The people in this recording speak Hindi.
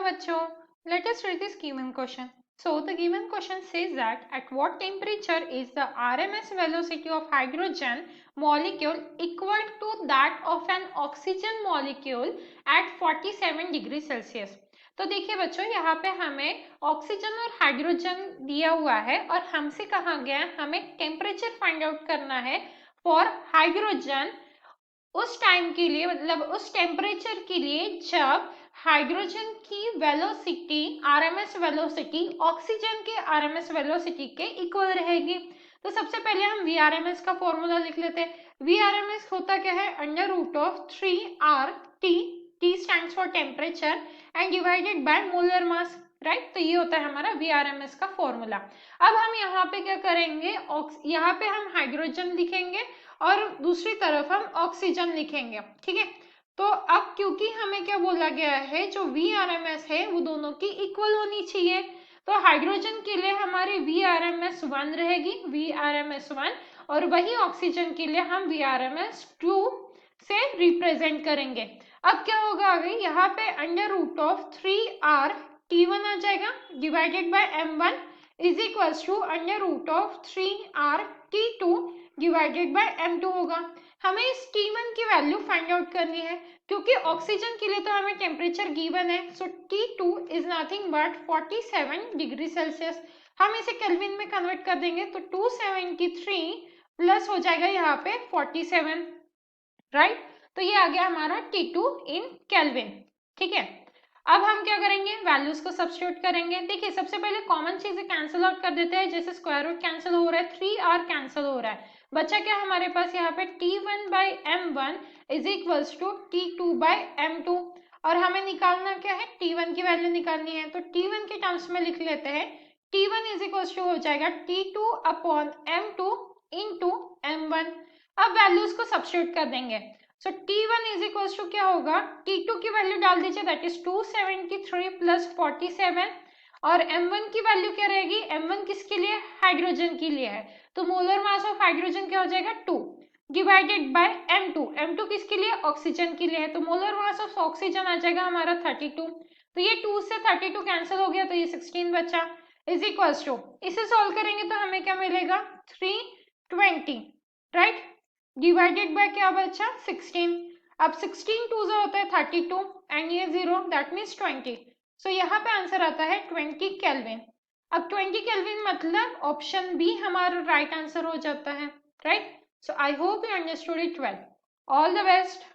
बच्चों, let us read this given question. So the given question says that at what temperature is the RMS velocity of hydrogen molecule equal to that of an oxygen molecule at 47 degree Celsius. तो देखिए बच्चों, यहाँ पे हमें ऑक्सीजन और हाइड्रोजन दिया हुआ है और हमसे कहा गया है हमें टेम्परेचर फाइंड आउट करना है फॉर हाइड्रोजन उस टाइम के लिए, मतलब उस टेम्परेचर के लिए जब हाइड्रोजन की वेलोसिटी आरएमएस वेलोसिटी ऑक्सीजन के आरएमएस वेलोसिटी के इक्वल रहेगी। तो सबसे पहले हम वीआरएमएस का फॉर्मूला लिख लेते हैं। वीआरएमएस होता क्या है? Under root of 3r t, t stands for temperature and divided by molar mass, right. तो ये होता है हमारा वीआरएमएस का फॉर्मूला। अब हम यहाँ पे क्या करेंगे, यहाँ पे हम हाइड्रोजन लिखेंगे और दूसरी तरफ हम ऑक्सीजन लिखेंगे, ठीक है। तो अब क्योंकि हमें क्या बोला गया है, जो वीआरएमएस है वो दोनों की इक्वल होनी चाहिए, तो हाइड्रोजन के लिए हमारी वीआरएमएस 1 रहेगी, वीआरएमएस 1, और वही ऑक्सीजन के लिए हम वीआरएमएस 2 से रिप्रेजेंट करेंगे। अब क्या होगा आगे, यहाँ पे under root of 3r t1 आ जाएगा divided by m1 is equals to under root of 3r t2 divided by m2 होगा। हमें इस T1 की वैल्यू फाइंड आउट करनी है, क्योंकि ऑक्सीजन के लिए तो हमें टेम्परेचर गिवन है, सो T2 is nothing but 47 degree Celsius. हम इसे केल्विन में कन्वर्ट कर देंगे तो 273 प्लस हो जाएगा यहाँ पे 47, राइट। तो ये आ गया हमारा T2 इन केल्विन, ठीक है। अब हम क्या करेंगे, वैल्यूज को सब्स्टिट्यूट करेंगे। देखिए सबसे पहले कॉमन चीजें कैंसिल आउट कर देते हैं, जैसे स्क्वायर रूट कैंसिल हो रहा है, 3r कैंसिल हो रहा है, बचा क्या हमारे पास यहाँ पे T1 by m1 is equals to T2 by m2, और हमें निकालना क्या है, T1 की वैल्यू निकालनी है। तो T1 के टर्म्स में लिख लेते हैं, T1 इज इक्वल्स टू हो जाएगा T2 upon m2 into m1। अब वैल्यूज को सब्स्टिट्यूट कर देंगे, सो T1 इज इक्वल्स टू क्या होगा, T2 की वैल्यू डाल दीजिए, दैट इज 273 प्लस 47, और m1 की वैल्यू क्या रहेगी, m1 किसके लिए, हाइड्रोजन के लिए है, तो मोलर मास ऑफ हाइड्रोजन क्या हो जाएगा 2 डिवाइडेड बाय m2, m2 किसके लिए, ऑक्सीजन के लिए है, तो मोलर मास ऑफ ऑक्सीजन आ जाएगा हमारा 32। तो ये 2 से 32 कैंसिल हो गया, तो ये 16 बचा, इज इक्वल्स टू, इसे सॉल्व करेंगे तो हमें क्या मिलेगा 320, राइट, डिवाइडेड बाय क्या बचा 16। अब 16 टू जो होता है 32 एंड ये 0, दैट मीन्स 20। सो यहाँ पे आंसर आता है 20 केल्विन। अब 20 केल्विन मतलब ऑप्शन बी हमारा राइट आंसर हो जाता है, right. So I hope you understood it well. All the best.